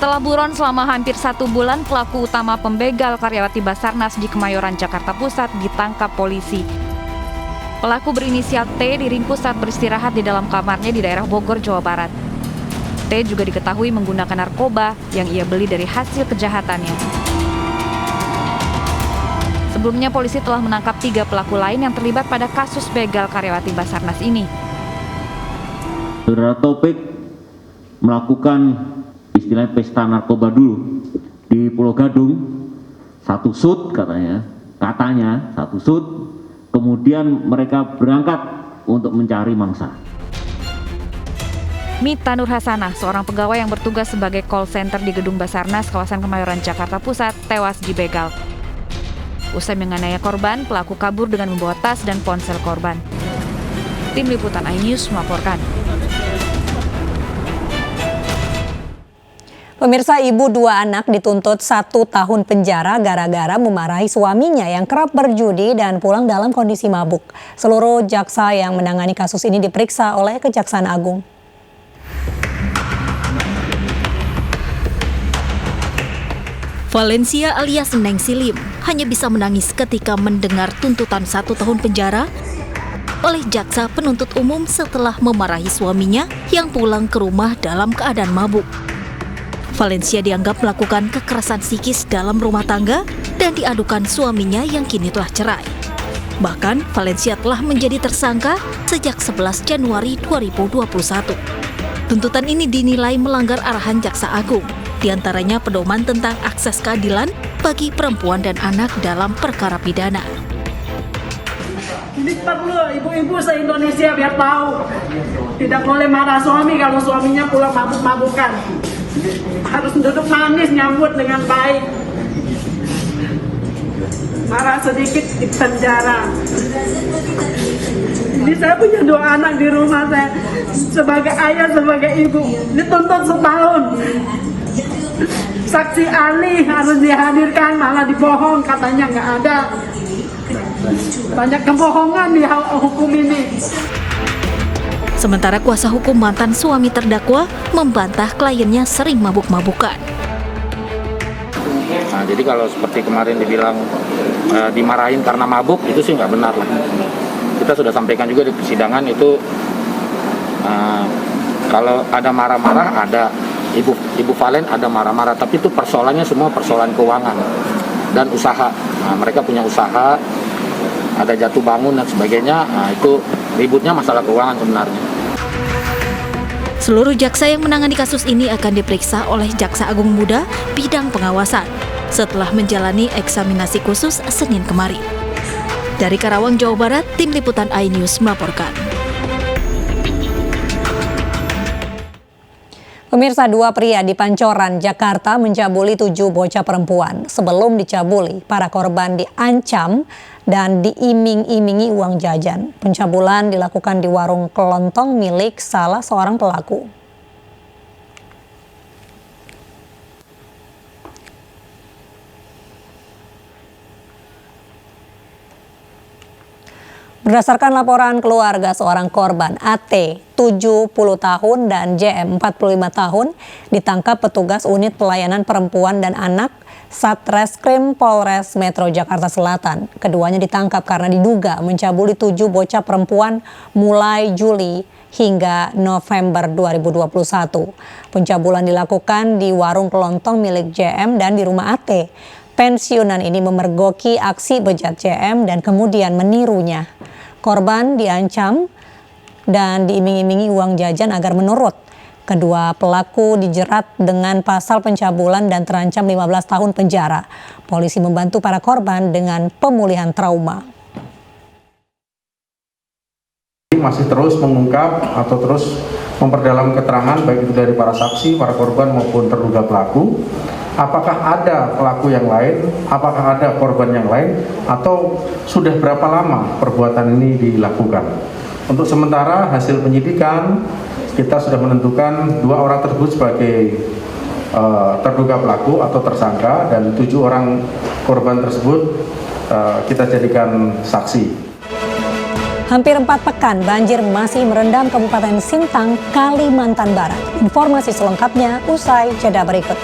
Setelah buron selama hampir 1 bulan, pelaku utama pembegal karyawati Basarnas di Kemayoran, Jakarta Pusat ditangkap polisi. Pelaku berinisial T diringkus saat beristirahat di dalam kamarnya di daerah Bogor, Jawa Barat. T juga diketahui menggunakan narkoba yang ia beli dari hasil kejahatannya. Sebelumnya polisi telah menangkap 3 pelaku lain yang terlibat pada kasus begal karyawati Basarnas ini. Saudara Taufik melakukan istilahnya pesta narkoba dulu di Pulau Gadung, 1 shoot katanya 1 shoot, kemudian mereka berangkat untuk mencari mangsa. Mita Nur Hasanah, seorang pegawai yang bertugas sebagai call center di gedung Basarnas kawasan Kemayoran, Jakarta Pusat, tewas dibegal. Usai menganiaya korban, pelaku kabur dengan membawa tas dan ponsel korban. Tim Liputan iNews melaporkan. Pemirsa, ibu 2 anak dituntut 1 tahun penjara gara-gara memarahi suaminya yang kerap berjudi dan pulang dalam kondisi mabuk. Seluruh jaksa yang menangani kasus ini diperiksa oleh Kejaksaan Agung. Valencia alias Neng Silim hanya bisa menangis ketika mendengar tuntutan 1 tahun penjara oleh jaksa penuntut umum setelah memarahi suaminya yang pulang ke rumah dalam keadaan mabuk. Valencia dianggap melakukan kekerasan psikis dalam rumah tangga dan diadukan suaminya yang kini telah cerai. Bahkan Valencia telah menjadi tersangka sejak 11 Januari 2021. Tuntutan ini dinilai melanggar arahan Jaksa Agung, diantaranya pedoman tentang akses keadilan bagi perempuan dan anak dalam perkara pidana. Ini perlu ibu-ibu se-Indonesia biar tahu, tidak boleh marah suami kalau suaminya pulang mabuk-mabukan. Harus duduk manis, nyambut dengan baik. Marah sedikit di penjara. Ini saya punya 2 anak di rumah saya, sebagai ayah, sebagai ibu, dituntut 1 tahun. Saksi ahli harus dihadirkan, malah dibohong, katanya nggak ada. Banyak kebohongan di hukum ini. Sementara kuasa hukum mantan suami terdakwa membantah kliennya sering mabuk-mabukan. Nah, jadi kalau seperti kemarin dibilang dimarahin karena mabuk, itu sih nggak benar lah. Kita sudah sampaikan juga di persidangan itu, kalau ada marah-marah, ada Ibu Valen ada marah-marah, tapi itu persoalannya semua persoalan keuangan dan usaha. Nah, mereka punya usaha, ada jatuh bangun dan sebagainya. Nah, itu ributnya masalah keuangan sebenarnya. Seluruh jaksa yang menangani kasus ini akan diperiksa oleh Jaksa Agung Muda bidang pengawasan setelah menjalani eksaminasi khusus Senin kemarin. Dari Karawang, Jawa Barat, Tim Liputan iNews melaporkan. Pemirsa, 2 pria di Pancoran, Jakarta mencabuli 7 bocah perempuan. Sebelum dicabuli, para korban diancam dan diiming-imingi uang jajan. Pencabulan dilakukan di warung kelontong milik salah seorang pelaku. Berdasarkan laporan keluarga, seorang korban AT 70 tahun dan JM 45 tahun ditangkap petugas unit pelayanan perempuan dan anak Satreskrim Polres Metro Jakarta Selatan. Keduanya ditangkap karena diduga mencabuli 7 bocah perempuan mulai Juli hingga November 2021. Pencabulan dilakukan di warung kelontong milik JM dan di rumah AT. Pensiunan ini memergoki aksi bejat JM dan kemudian menirunya. Korban diancam dan diiming-imingi uang jajan agar menurut. Kedua pelaku dijerat dengan pasal pencabulan dan terancam 15 tahun penjara. Polisi membantu para korban dengan pemulihan trauma. Masih terus mengungkap atau terus memperdalam keterangan baik itu dari para saksi, para korban maupun terduga pelaku. Apakah ada pelaku yang lain, apakah ada korban yang lain, atau sudah berapa lama perbuatan ini dilakukan. Untuk sementara hasil penyidikan kita sudah menentukan 2 orang tersebut sebagai terduga pelaku atau tersangka dan 7 orang korban tersebut kita jadikan saksi. Hampir 4 pekan banjir masih merendam Kabupaten Sintang, Kalimantan Barat. Informasi selengkapnya usai jeda berikut.